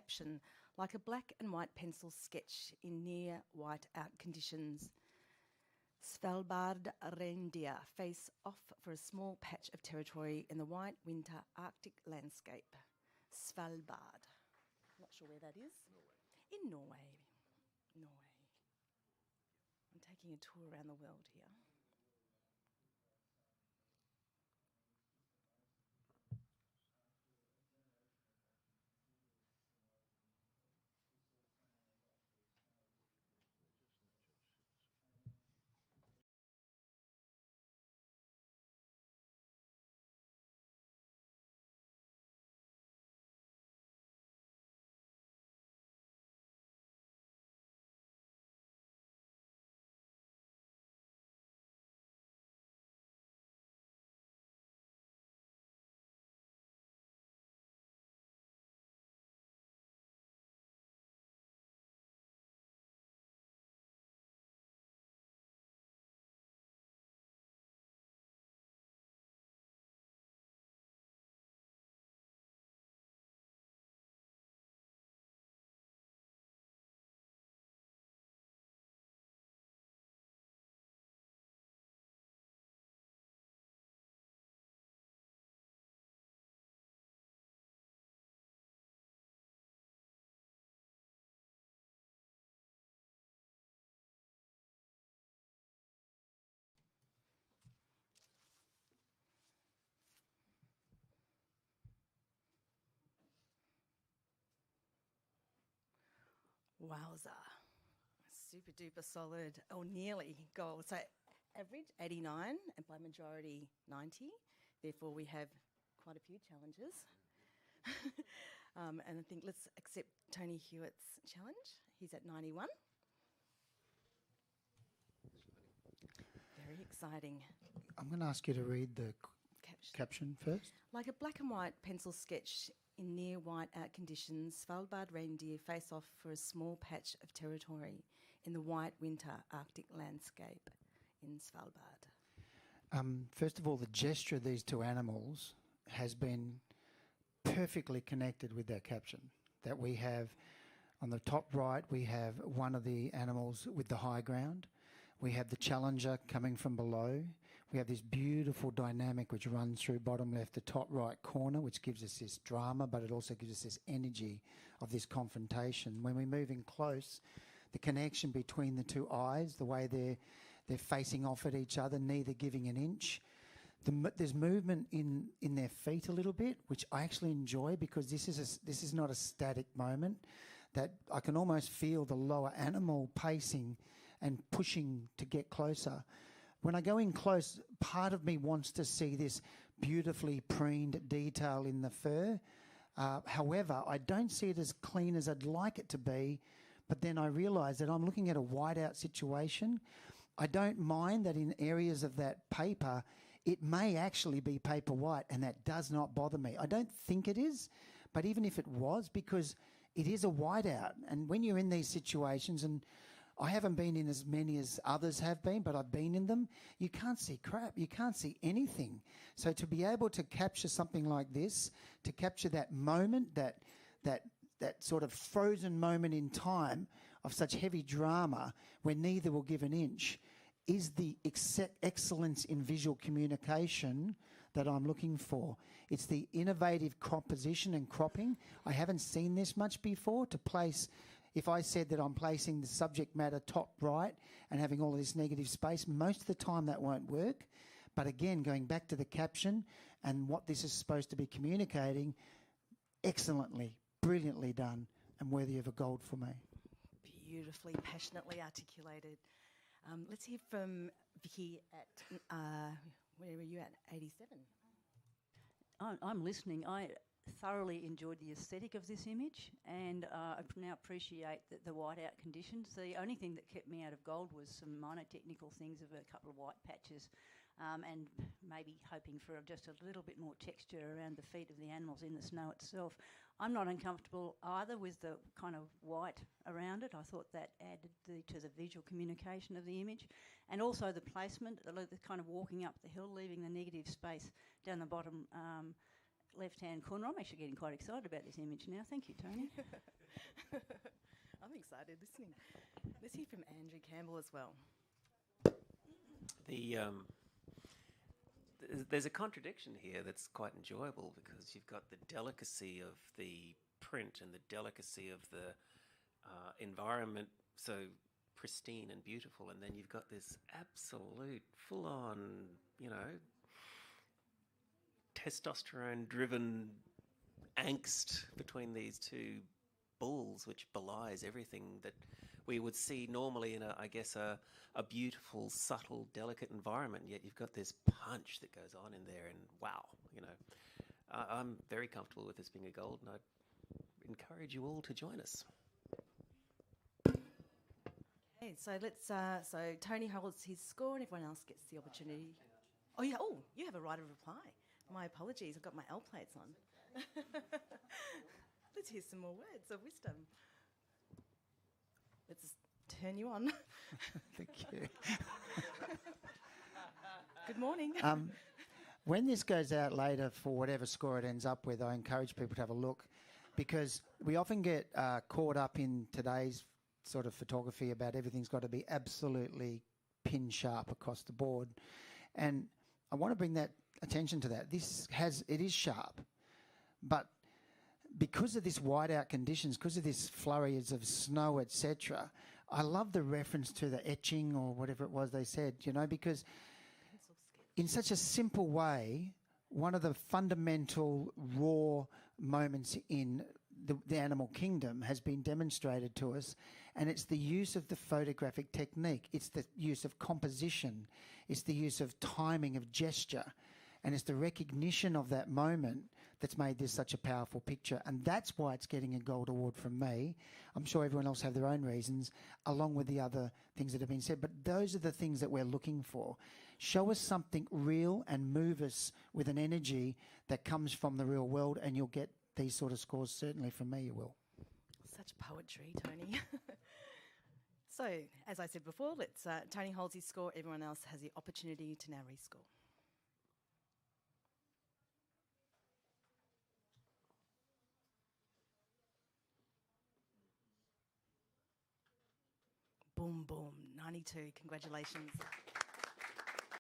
caption, like a black and white pencil sketch in near white-out conditions. Svalbard reindeer face off for a small patch of territory in the white winter Arctic landscape. Svalbard. Not sure where that is. Norway. In Norway. Norway. I'm taking a tour around the world here. Wowza. Super duper solid, or nearly gold. So average 89 and by majority 90. Therefore we have quite a few challenges. And I think let's accept Tony Hewitt's challenge. He's at 91. Very exciting. I'm going to ask you to read the caption first. Like a black and white pencil sketch in near white-out conditions, Svalbard reindeer face off for a small patch of territory in the white winter Arctic landscape in Svalbard. First of all, the gesture of these two animals has been perfectly connected with that caption. That we have, on the top right, we have one of the animals with the high ground. We have the challenger coming from below. We have this beautiful dynamic which runs through bottom left, the top right corner, which gives us this drama, but it also gives us this energy of this confrontation. When we move in close, the connection between the two eyes, the way they're facing off at each other, neither giving an inch. There's movement in their feet a little bit, which I actually enjoy because this is not a static moment. That I can almost feel the lower animal pacing and pushing to get closer. When I go in close, part of me wants to see this beautifully preened detail in the fur. However, I don't see it as clean as I'd like it to be, but then I realise that I'm looking at a whiteout situation. I don't mind that in areas of that paper, it may actually be paper white, and that does not bother me. I don't think it is, but even if it was, because it is a whiteout, and when you're in these situations, and I haven't been in as many as others have been, but I've been in them, you can't see crap, you can't see anything. So to be able to capture something like this, to capture that moment, that sort of frozen moment in time of such heavy drama where neither will give an inch, is the excellence in visual communication that I'm looking for. It's the innovative composition and cropping. I haven't seen this much before, to place, if I said that I'm placing the subject matter top right and having all of this negative space, most of the time that won't work. But again, going back to the caption and what this is supposed to be communicating, excellently, brilliantly done and worthy of a gold for me. Beautifully, passionately articulated. Let's hear from Vicky at, where were you at, 87? I'm listening. I thoroughly enjoyed the aesthetic of this image, and I now appreciate the whiteout conditions. The only thing that kept me out of gold was some minor technical things of a couple of white patches, and maybe hoping for just a little bit more texture around the feet of the animals in the snow itself. I'm not uncomfortable either with the kind of white around it. I thought that added to the visual communication of the image, and also the placement, the kind of walking up the hill, leaving the negative space down the bottom left-hand corner. I'm actually getting quite excited about this image now. Thank you, Tony. I'm excited listening. Let's hear from Andrew Campbell as well. There's a contradiction here that's quite enjoyable, because you've got the delicacy of the print and the delicacy of the environment, so pristine and beautiful, and then you've got this absolute full-on, testosterone-driven angst between these two bulls, which belies everything that we would see normally in a beautiful, subtle, delicate environment. Yet you've got this punch that goes on in there, and wow, I'm very comfortable with this being a gold, and I'd encourage you all to join us. Okay, so let's. So Tony holds his score, and everyone else gets the opportunity. Oh yeah. Oh, you have a right of reply. My apologies. I've got my L plates on. Let's hear some more words of wisdom. Let's turn you on. Thank you. Good morning. When this goes out later for whatever score it ends up with, I encourage people to have a look, because we often get caught up in today's sort of photography about everything's got to be absolutely pin sharp across the board. And I want to bring that attention to that. It is sharp, but because of this whiteout conditions, because of this flurries of snow, etc., I love the reference to the etching or whatever it was they said, because in such a simple way, one of the fundamental raw moments in the animal kingdom has been demonstrated to us, and it's the use of the photographic technique. It's the use of composition. It's the use of timing, of gesture, and it's the recognition of that moment that's made this such a powerful picture. And that's why it's getting a gold award from me. I'm sure everyone else have their own reasons, along with the other things that have been said. But those are the things that we're looking for. Show us something real and move us with an energy that comes from the real world, and you'll get these sort of scores. Certainly from me, you will. Such poetry, Tony. So, as I said before, Tony holds his score. Everyone else has the opportunity to now rescore. Boom, boom, 92. Congratulations.